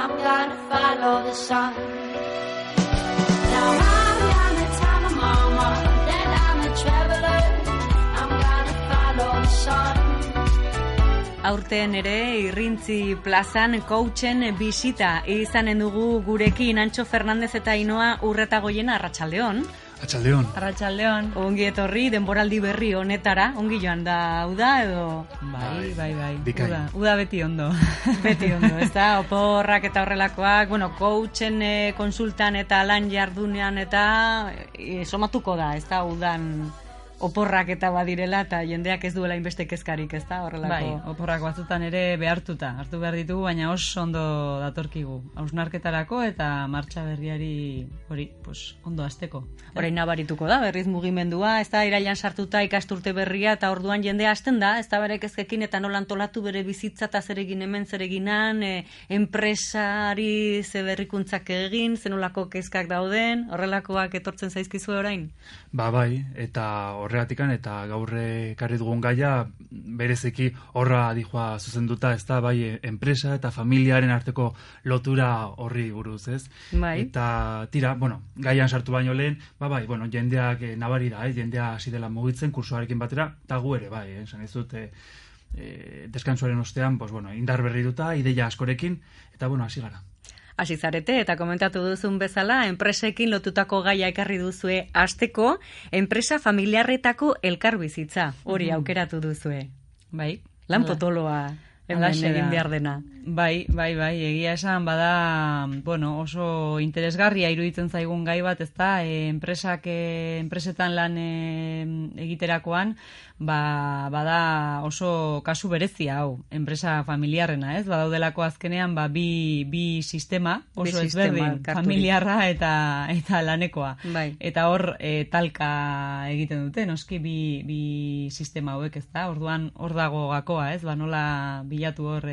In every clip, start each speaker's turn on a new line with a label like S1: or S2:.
S1: I'm gonna follow the sun. Now I'm gonna tell my mama that I'm a traveler. I'm gonna follow the sun.
S2: Aurten ere Irrintzi plazan coachen bisita izanen dugu gurekin Antxo Fernandez eta Ainoa Urretagoiena. Arratsaldeon.
S3: Arratsaldeon.
S2: Ongi etorri denboraldi berri honetara. Ongi joan da uda edo
S3: Bai.
S2: Uda beti ondo. Beti ondo, ezta? Oporrak eta horrelakoak, coachen konsultan eta lan jardunean eta somatuko da, ezta? Udan oporrak eta badirela eta jendeak ez duela inbeste kezkarik, ezta? Horrelako.
S3: Bai, oporrak batzutan ere behartuta, hartu behar ditugu, baina oso ondo datorkigu. Hausnarketarako eta martxa berriari hori, ondo hasteko.
S2: Orain nabarituko da, berriz mugimendua, ez da, irailan sartuta ikasturte berria, eta orduan jendea hasten da, ez da bere kezkekin eta nola antolatu bere bizitza eta zeregin hemen zereginan, enpresari ze berrikuntzak egin, zenolako kezkak dauden, horrelakoak etortzen zaizkizu orain?
S4: Bai, eta horregatikan, eta gaur ekarri dugun gaia, berezeki horra dijoa zuzenduta, ez da, bai, enpresa eta familiaren arteko lotura horri buruz, ez?
S2: Bai.
S4: Eta tira, gaian sartu baino lehen, bai, jendeak nabari da, jendea hasi dela mugitzen kursoarekin batera, eta gu ere, bai, esan ez dut, deskantsuaren ostean, indar berri duta, ideia askorekin, eta hasi gara.
S2: Hasi zarete, eta komentatu duzun bezala, enpresekin lotutako gaia ekarri duzue hasteko, enpresa familiarretako elkarbizitza, hori aukeratu duzue.
S3: Bai.
S2: Lan potoloa hemen egin behar dena.
S3: Bai, egia esan bada, oso interesgarria iruditzen zaigun gai bat, ezta, enpresetan lan egiterakoan, bada oso kasu berezia hau, enpresa familiarrena, ez? Badaudelako azkenean, bi sistema, oso ezberdin, familiarra eta lanekoa.
S2: Bai.
S3: Eta hor talka egiten dute, noski bi sistema hauek, ezta? Orduan hor dago gakoa, ez? Nola bilatu hor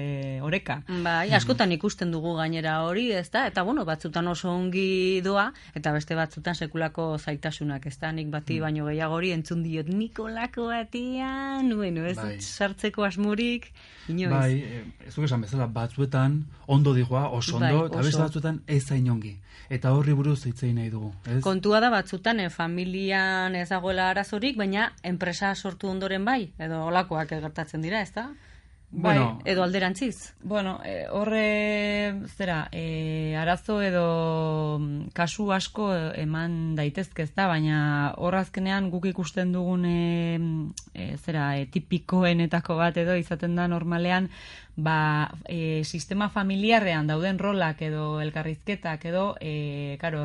S3: oreka.
S2: Bai, askotan ikusten dugu gainera hori, ezta? Eta batzutan oso ongi doa, eta beste batzutan sekulako zaitasunak, ezta? Nik bati baino gehiagori entzun diot Nikolako batian, ez dut sartzeko asmurik, inoiz.
S4: Bai, ez duk esan bezala, batzuetan ondo dijoa, oso ondo, eta beste batzuetan ez zain ongi. Eta horri buruz hitzei nahi dugu, ez?
S2: Kontua da batzutan, familian ez dagoela arazorik, baina enpresa sortu ondoren bai, edo olakoak gertatzen dira, ezta? Bai, edo alderantziz.
S3: Arazo edo kasu asko eman daitezke, ezta, baina hor azkenean guk ikusten dugun tipikoenetako bat edo izaten da normalean, sistema familiarrean dauden rolak edo elkarrizketak edo,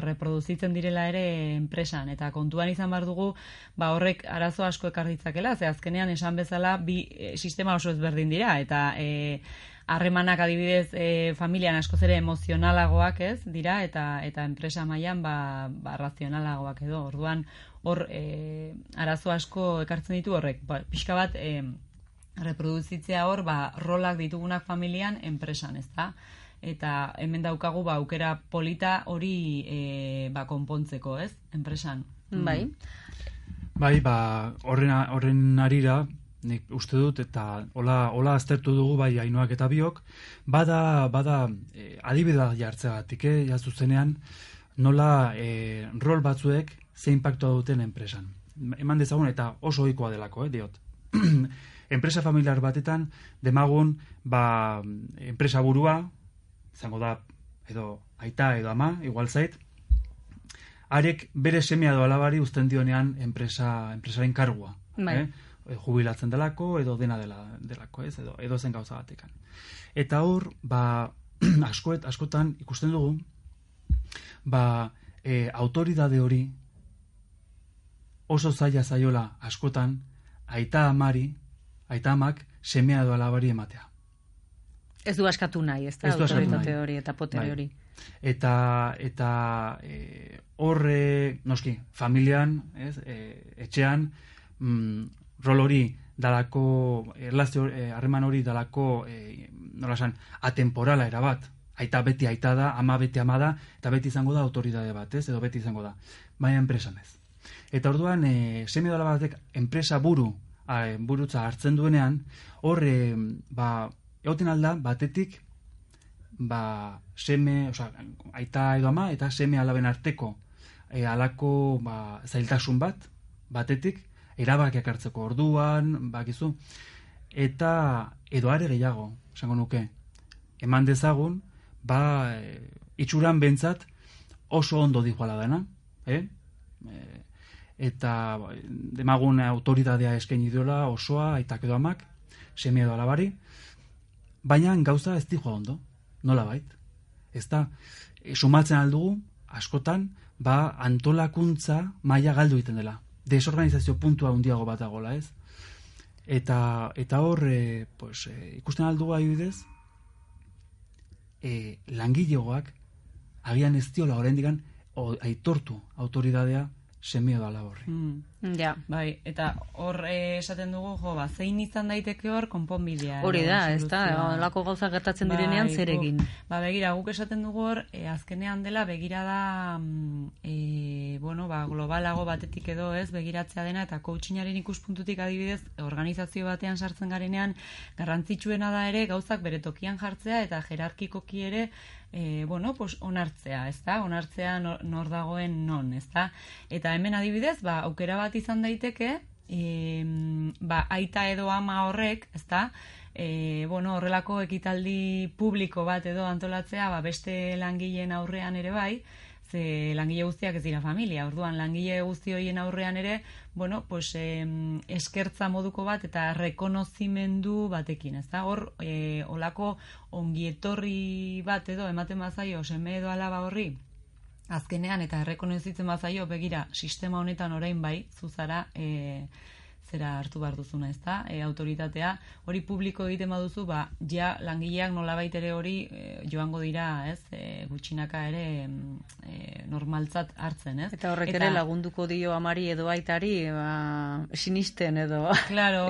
S3: reproduzitzen direla ere enpresan, eta kontuan izan behar dugu, horrek arazo asko ekar ditzakela, ze azkenean esan bezala bi sistema oso ezberdin dira, eta harremanak adibidez familian askoz ere emozionalagoak ez dira, eta enpresa mailan razionalagoak edo, orduan hor arazo asko ekartzen ditu horrek, pixka bat reproduzitzea hor, rolak ditugunak familian enpresan, ezta? Eta hemen daukagu aukera polita hori konpontzeko, ez? Enpresan.
S2: Bai.
S4: Bai, horren arira, nik uste dut, eta hola aztertu dugu bai Ainoak eta biok, bada adibidea jartzeagatik, zuzenean, nola rol batzuek ze impactua duten enpresan. Eman dezagun eta oso ohikoa delako, diot. Enpresa familiar batetan, demagun, enpresa burua, izango da, edo aita edo ama, igual zait, arek bere semea edo alabari uzten dionean enpresaren kargua.
S2: Bai.
S4: Jubilatzen delako, edo dena delako, ez? Edo zen gauza batekan. Eta hor, askotan ikusten dugu, autoridade hori oso zaila zaiola askotan aita amak semea edo alabari ematea.
S2: Ez du askatu nahi, ez da, autoritate hori eta potere hori.
S4: Eta horre, noski, familian, etxean, rol hori dalako, harreman hori dalako, nola esan, atemporala erabat. Aita beti aita da, ama beti ama da, eta beti izango da autoridade bat, edo beti izango da. Baina enpresan ez. Eta orduan, seme dola batek enpresa burutza hartzen duenean, hor, egoten alda, batetik, seme, aita edo ama, eta seme alaben arteko alako zailtasun batetik, erabakiak hartzeko orduan, bakizu, eta edo are gehiago, esango nuke, eman dezagun, itxuran bentsat oso ondo dijoala dena, eta demagun autoridadea eskaini diola osoa, aitak edo amak, seme edo alabari, baina gauza ez dijoa ondo, nola bait. Ez da, sumatzen aldugu, askotan, antolakuntza maila galdu egiten dela. Desorganizazio puntua handiago bat dagoela, ez? Eta hor, ikusten aldugu adibidez, langilegoak agian ez diola oraindik aitortu autoridadea seme edo alaba horri.
S2: Ja.
S3: Bai, eta hor esaten dugu, zein izan daiteke hor konponbidea.
S2: Hori da, ez da, olako gauza gertatzen direnean zer egin.
S3: Begira, guk esaten dugu hor, azkenean dela begirada globalago batetik edo ez, begiratzea dena, eta coachingaren ikuspuntutik adibidez, organizazio batean sartzen garenean, garrantzitsuena da ere, gauzak bere tokian jartzea, eta jerarkikoki ere, onartzea, ez da? Onartzea nor dagoen non, ez da? Eta hemen adibidez, aukera bat izan daiteke, aita edo ama horrek, ez da? Horrelako ekitaldi publiko bat edo antolatzea, beste langileen aurrean ere bai, ze langile guztiak ez dira familia, orduan langile guzti horien aurrean ere, eskertza moduko bat eta rekonozimendu batekin, ez da? Hor, olako ongietorri bat edo ematen bazaio, seme edo alaba horri, azkenean eta errekonozitzen bazaio, begira, sistema honetan orain bai, zuzara, zera hartu behar duzuna, ez da? Autoritatea, hori publiko egiten baduzu, ja langileak nolabait ere hori joango dira, ez? Gutxinaka ere normaltzat hartzen, ez?
S2: Eta horrek ere lagunduko dio amari edo aitari, sinisten edo...
S3: Claro,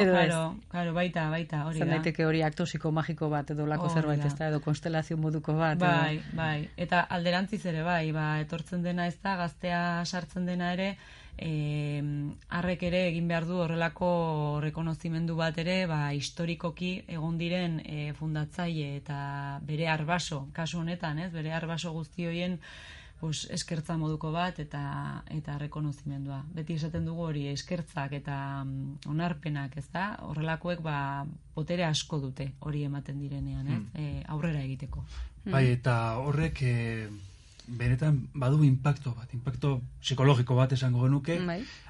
S3: baita, hori da.
S2: Zan daiteke hori akto psikomagiko bat edo lako zerbait, ez da, edo konstelazio moduko bat.
S3: Bai, eta alderantziz ere bai, etortzen dena ez da, gaztea sartzen dena ere, harrek ere egin behar du horrelako rekonozimendu bat ere, historikoki egon diren fundatzaile eta bere arbaso, kasu honetan, ez? Bere arbaso guzti horien eskertza moduko bat eta rekonozimendua. Beti esaten dugu hori eskertzak eta onarpenak, ez da? Horrelakoek botere asko dute hori ematen direnean, ez? Aurrera egiteko.
S4: Bai, eta horrek benetan badu impacto psikologiko bat esango genuke,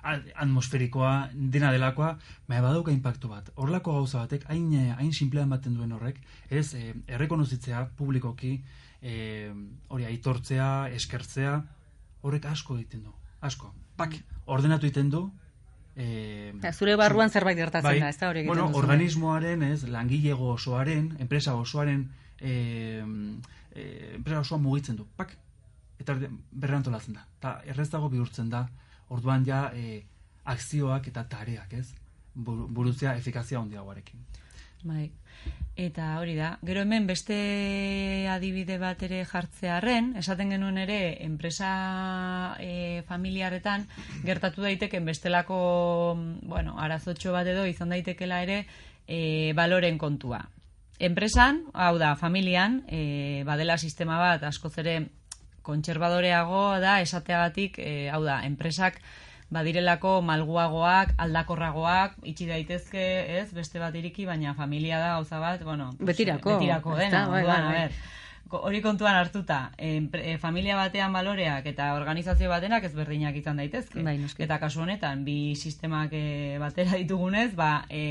S4: atmosferikoa, dena delakoa, baduka impacto bat. Horlako gauza batek, hain simplean baten duen horrek, ez errekonozitzea publikoki, hori aitortzea, eskertzea, horrek asko egiten du, asko. Ordenatu egiten du,
S2: zure barruan zerbait gertatzen da, ez da hori egiten duzu.
S4: Organismoaren, langilego osoaren, enpresa osoaren, enpresa osoa mugitzen du, eta berrantolatzen da. Eta erreztago bihurtzen da, orduan ja akzioak eta tareak, ez? Burutzea efikazia handiagoarekin.
S3: Bai. Eta hori da. Gero hemen beste adibide bat ere jartzearren, esaten genuen ere, enpresa familiarretan gertatu daiteken bestelako, arazotxo bat edo izan daitekela ere baloren kontua. Enpresan, hau da, familian, badela sistema bat, askoz ere kontserbadoreago da esateagatik, hau da, enpresak badirelako malguagoak, aldakorragoak, itxi daitezke, ez, beste bat iriki, baina familia da gauza bat,
S2: betirako
S3: dena, hori kontuan hartuta, familia batean baloreak eta organizazio batenak ezberdinak izan daitezke. Eta kasu honetan, bi sistemak batera ditugunez,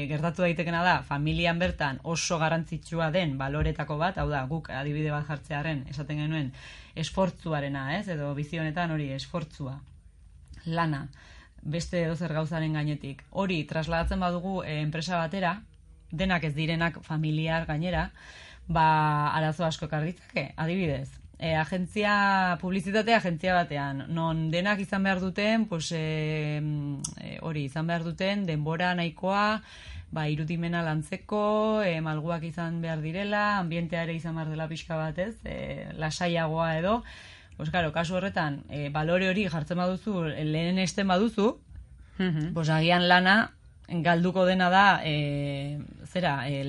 S3: gertatu daitekena da, familian bertan oso garrantzitsua den baloretako bat, hau da, guk adibide bat jartzearen, esaten genuen, esfortzuarena, ez, edo bizi honetan hori esfortzua, lana, beste edozer gauzaren gainetik. Hori, trasladatzen badugu enpresa batera, denak ez direnak familiar gainera, arazo asko ekarritzake, adibidez. Publizitate agentzia batean, non denak izan behar duten, hori, izan behar duten, denbora nahikoa, irudimena lantzeko, malguak izan behar direla, ambientea ere izan behar dela pixka batez, lasaiagoa edo, kasu horretan, balore hori jartzen baduzu, lehen esten baduzu, agian lana galduko dena da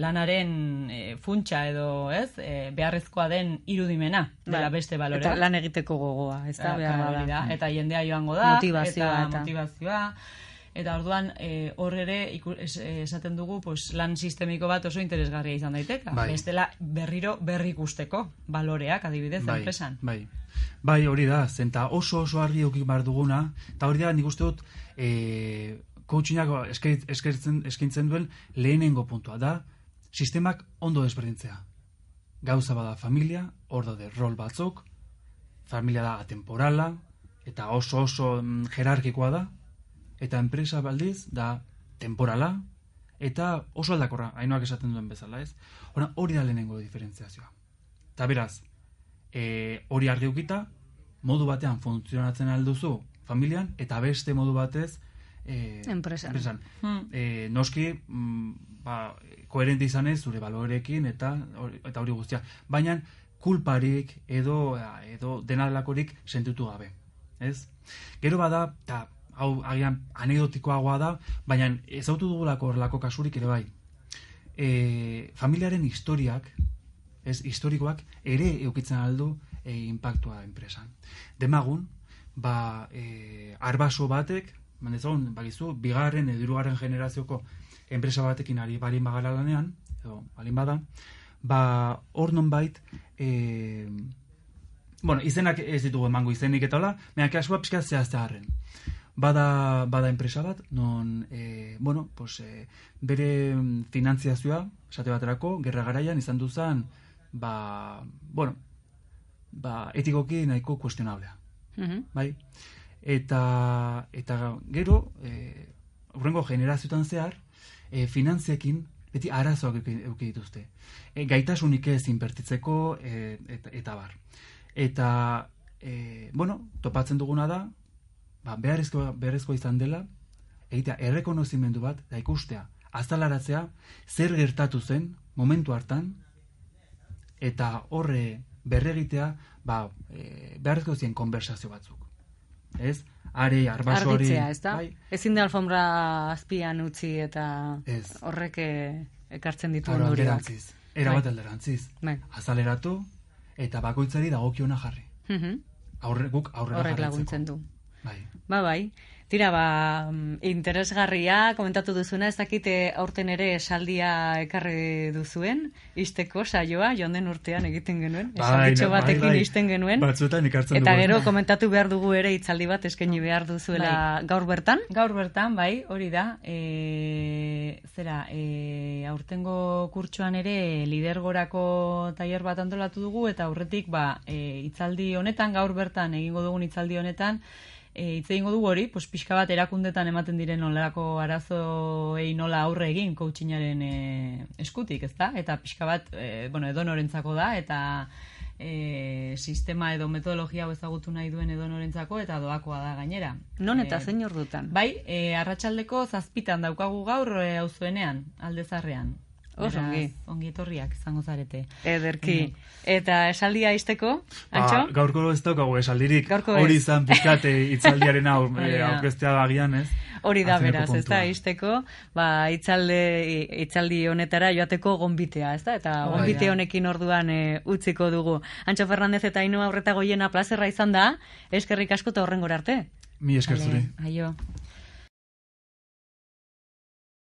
S3: lanaren funtsa edo, ez? Beharrezkoa den irudimena dela beste balorea.
S2: Eta lan egiteko gogoa, ez da, behar da.
S3: Eta jendea joango da,
S2: motivazioa.
S3: Motivazioa. Eta orduan, hor ere esaten dugu lan sistemiko bat oso interesgarria izan daiteka. Bestela berriro berrikusteko baloreak adibidez enpresan.
S4: Bai, hori da, zenta oso argi eukik bar duguna, eta hori da nik uste dut coachinako eskaintzen duen lehenengo puntua da, sistemak ondo desberdintzea. Gauza bada familia, hor daude rol batzuk, familia da atemporala, eta oso jerarkikoa da, eta enpresa baldiz da temporala, eta oso aldakorra, Ainoak esaten duen bezala, ez? Hori da lehenengo diferentziazioa. Eta beraz, hori argi eukita, modu batean funtzionatzen alduzu familian, eta beste modu batez enpresan. Noski, koherente izanez zure balorekin eta hori guztia. Baina, kulparik edo denalakorik sentitu gabe. Ez? Gero bada, eta hau agian anekdotikoagoa da, baina ezautu dugulako horrelako kasurik ere bai. Familiaren historikoak ere eukitzen aldu impactua enpresan. Demagun, arbaso batek, bagizu, bigarren edo hirugarren generazioko enpresa batekin ari balin bagara lanean, edo balin bada, hor nonbait, izenak ez ditugu emango izenik eta hola, baina kasua pixka zehaztearen. Bada enpresa bat, non, bere finantziazioa, esate baterako, gerra garaian izan duzan, etikoki nahiko kuestionablea. Bai? Eta gero, hurrengo generazioetan zehar, finantziekin beti arazoak euki dituzte. Gaitasunik ez inbertitzeko, eta bar. Eta, topatzen duguna da, beharrezkoa izan dela, egitea errekonozimendu bat, da ikustea, azalaratzea, zer gertatu zen, momentu hartan, eta horre berregitea, beharrezko zien konversazio batzuk. Ez? Arbaso hori...
S2: Argitzea, ez da? Ezin da alfombra azpian utzi eta horrek ekartzen ditu ondorioak.
S4: Erabat alderantziz. Azaleratu eta bakoitzari dagokiona jarri. Guk aurrera
S2: horrek laguntzen du. Bai. Tira, interesgarria, komentatu duzuna, ez dakite aurten ere esaldia ekarri duzuen, isteko saioa, joan den urtean egiten genuen, esalditxo batekin isten genuen.
S4: Batzuetan ikartzen dugu.
S2: Eta gero komentatu behar dugu ere hitzaldi bat eskaini behar duzuela gaur bertan?
S3: Gaur bertan, bai, hori da. Aurtengo kurtsoan ere lidergorako tailer bat antolatu dugu, eta aurretik hitzaldi honetan, gaur bertan egingo dugun hitzaldi honetan, hitz egingo dugu hori, pixka bat erakundetan ematen diren nolako arazoei nola aurre egin coachingaren eskutik, ezta? Eta pixka bat, edonorentzako da, eta sistema edo metodologia hau ezagutu nahi duen edonorentzako, eta doakoa da gainera.
S2: Non eta zein ordutan?
S3: Bai, arratsaldeko 7 daukagu gaur auzoenean, Aldezarrean. Ongi etorriak izango zarete.
S2: Ederki. Eta esaldia izteko, Antxo?
S4: Gaurko ez daukagu esaldirik. Hori izan pixkate hitzaldiaren aurkeztea agian, ez?
S2: Hori da beraz, ez da, izteko, hitzaldi honetara joateko gonbitea, ez da? Eta gonbite honekin orduan utziko dugu. Antxo Fernandez eta Ainhoa Urretagoiena plazerra izan da, eskerrik asko eta horrengora arte.
S4: Mi esker zure.
S2: Aio.